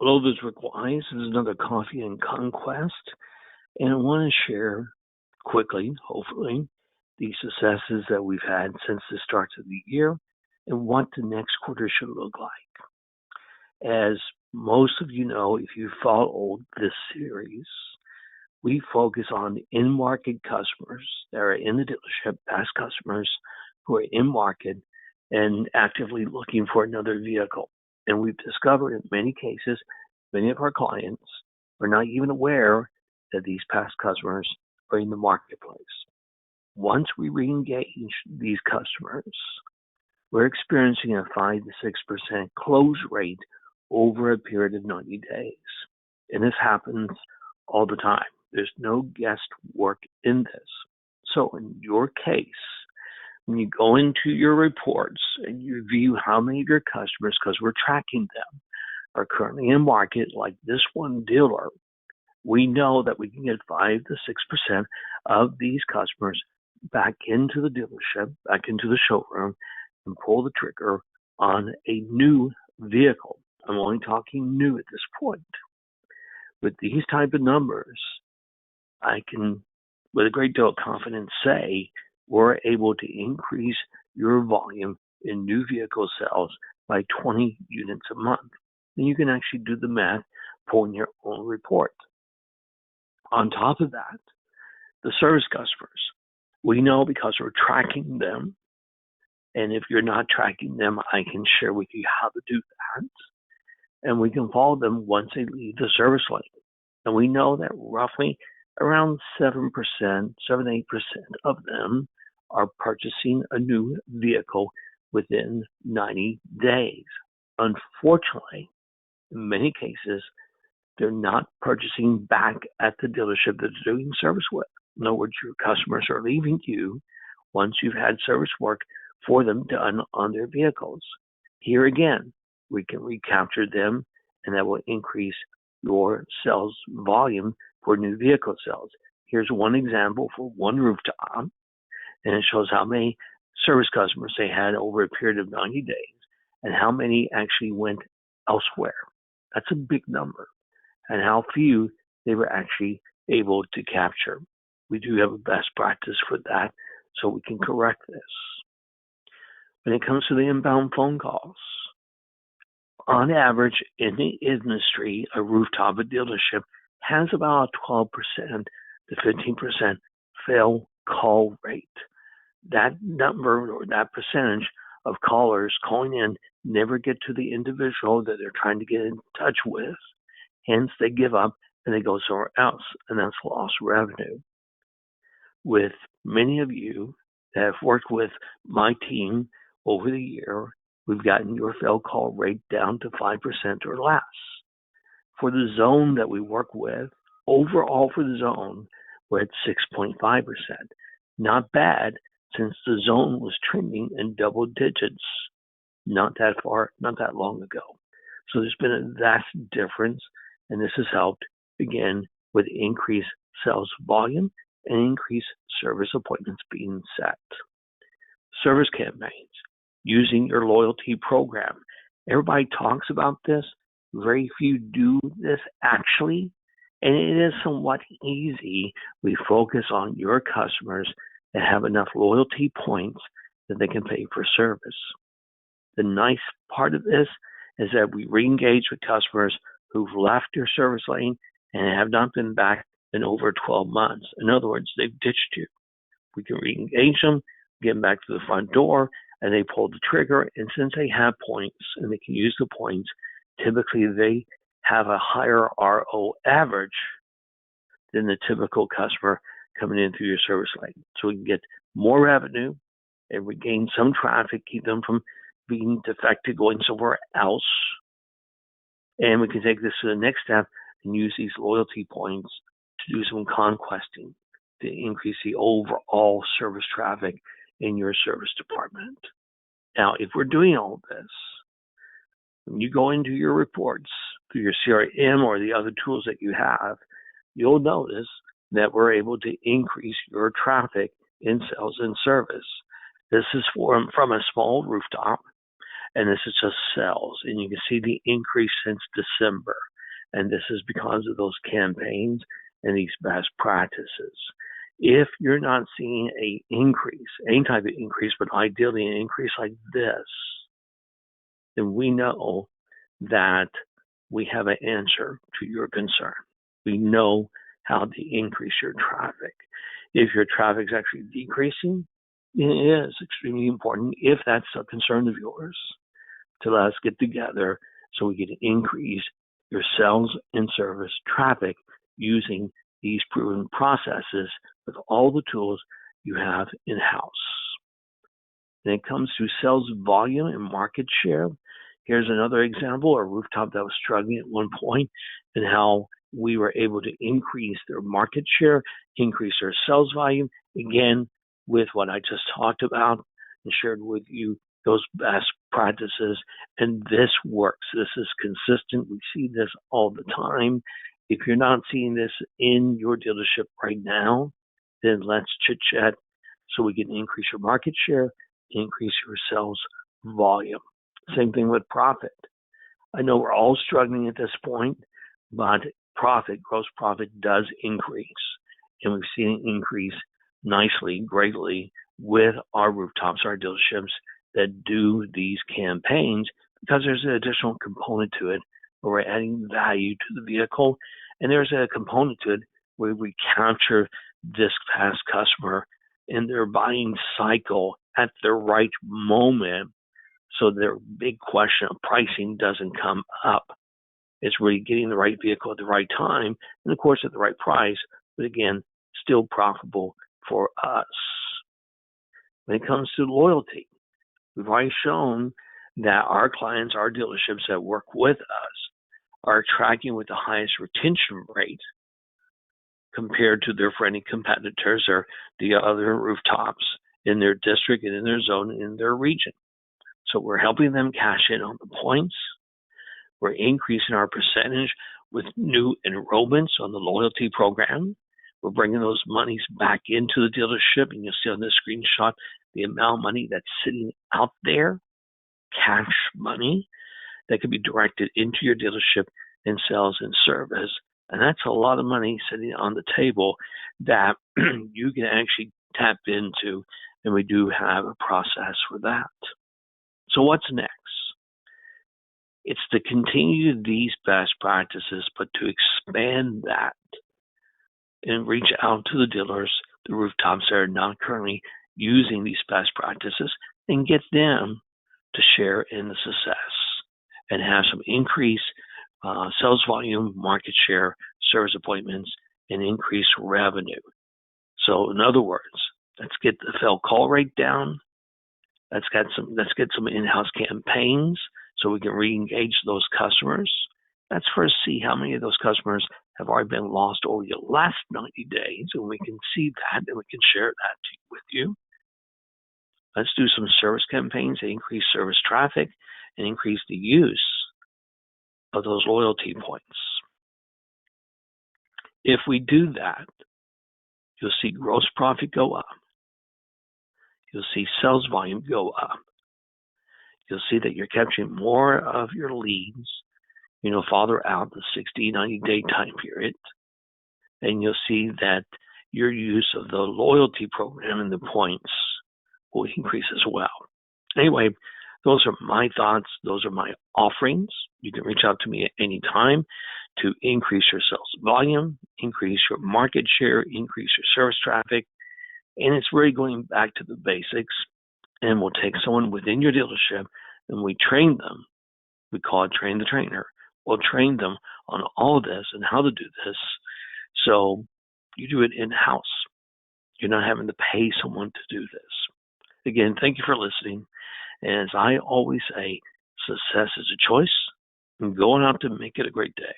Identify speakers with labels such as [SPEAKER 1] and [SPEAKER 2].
[SPEAKER 1] Hello, this is Rick Wise. This is another Coffee and Conquest, and I want to share quickly, hopefully, the successes that we've had since the start of the year and what the next quarter should look like. As most of you know, if you followed this series, we focus on in-market customers that are in the dealership, past customers who are in market and actively looking for another vehicle. And we've discovered in many cases, many of our clients are not even aware that these past customers are in the marketplace. Once we re-engage these customers, we're experiencing a 5 to 6% close rate over a period of 90 days. And this happens all the time. There's no guesswork in this. So in your case, when you go into your reports and you view how many of your customers, because we're tracking them, are currently in market, like this one dealer, we know that we can get 5 to 6% of these customers back into the dealership, back into the showroom, and pull the trigger on a new vehicle. I'm only talking new at this point. With these type of numbers, I can, with a great deal of confidence, say we're able to increase your volume in new vehicle sales by 20 units a month. And you can actually do the math, pulling your own report. On top of that, the service customers, we know because we're tracking them, and if you're not tracking them, I can share with you how to do that. And we can follow them once they leave the service lane. And we know that roughly around 7%, 7-8% of them are purchasing a new vehicle within 90 days. Unfortunately, in many cases, they're not purchasing back at the dealership that they're doing service with. In other words, your customers are leaving you once you've had service work for them done on their vehicles. Here again, we can recapture them, and that will increase your sales volume for new vehicle sales. Here's one example for one rooftop, and it shows how many service customers they had over a period of 90 days and how many actually went elsewhere. That's a big number, and how few they were actually able to capture. We do have a best practice for that, so we can correct this. When it comes to the inbound phone calls, on average in the industry, a rooftop, a dealership, has about a 12% to 15% fail call rate. That number or that percentage of callers calling in never get to the individual that they're trying to get in touch with. Hence, they give up and they go somewhere else, and that's lost revenue. With many of you that have worked with my team over the year, we've gotten your fail call rate down to 5% or less. For the zone that we work with, overall for the zone, we're at 6.5%. Not bad, since the zone was trending in double digits not that long ago. So there's been a vast difference, and this has helped, again, with increased sales volume and increased service appointments being set. Service campaigns, using your loyalty program. Everybody talks about this. Very few do this actually, and it is somewhat easy. We focus on your customers that have enough loyalty points that they can pay for service. The nice part of this is that we re-engage with customers who've left your service lane and have not been back in over 12 months. In other words, they've ditched you. We can re-engage them, get them back to the front door, and they pull the trigger. And since they have points and they can use the points, typically they have a higher RO average than the typical customer coming in through your service lane. So we can get more revenue and regain some traffic, keep them from being defected, going somewhere else. And we can take this to the next step and use these loyalty points to do some conquesting to increase the overall service traffic in your service department. Now, if we're doing all this, when you go into your reports through your CRM or the other tools that you have, you'll notice that we're able to increase your traffic in sales and service. This is from a small rooftop, and this is just sales. And you can see the increase since December. And this is because of those campaigns and these best practices. If you're not seeing an increase, any type of increase, but ideally an increase like this, then we know that we have an answer to your concern. We know how to increase your traffic. If your traffic is actually decreasing, it is extremely important, if that's a concern of yours, to let us get together so we can increase your sales and service traffic using these proven processes with all the tools you have in-house. When it comes to sales volume and market share, here's another example, a rooftop that was struggling at one point, and how we were able to increase their market share, increase their sales volume, again, with what I just talked about and shared with you, those best practices. And this works. This is consistent. We see this all the time. If you're not seeing this in your dealership right now, then let's chit-chat so we can increase your market share, increase your sales volume. Same thing with profit. I know we're all struggling at this point, but gross profit does increase. And we've seen it increase nicely, greatly with our rooftops, our dealerships that do these campaigns, because there's an additional component to it where we're adding value to the vehicle. And there's a component to it where we capture this past customer in their buying cycle at the right moment, so their big question of pricing doesn't come up. It's really getting the right vehicle at the right time, and of course at the right price, but again, still profitable for us. When it comes to loyalty, we've already shown that our clients, our dealerships that work with us, are tracking with the highest retention rate compared to their friendly competitors or the other rooftops in their district and in their zone, in their region. So we're helping them cash in on the points. We're increasing our percentage with new enrollments on the loyalty program. We're bringing those monies back into the dealership, and you'll see on this screenshot the amount of money that's sitting out there, cash money, that can be directed into your dealership in sales and service. And that's a lot of money sitting on the table that you can actually tap into, and we do have a process for that. So what's next? It's to continue these best practices, but to expand that and reach out to the dealers, the rooftops that are not currently using these best practices, and get them to share in the success and have some increased sales volume, market share, service appointments, and increased revenue. So in other words, let's get the fail call rate down. Let's get some in-house campaigns so we can re-engage those customers. Let's first see how many of those customers have already been lost over the last 90 days, and we can see that, and we can share that with you. Let's do some service campaigns to increase service traffic and increase the use of those loyalty points. If we do that, you'll see gross profit go up. You'll see sales volume go up. You'll see that you're capturing more of your leads, farther out the 60, 90-day time period. And you'll see that your use of the loyalty program and the points will increase as well. Anyway, those are my thoughts. Those are my offerings. You can reach out to me at any time to increase your sales volume, increase your market share, increase your service traffic. And it's really going back to the basics. And we'll take someone within your dealership and we train them. We call it train the trainer. We'll train them on all of this and how to do this. So you do it in-house. You're not having to pay someone to do this. Again, thank you for listening. And as I always say, success is a choice, and going out to make it a great day.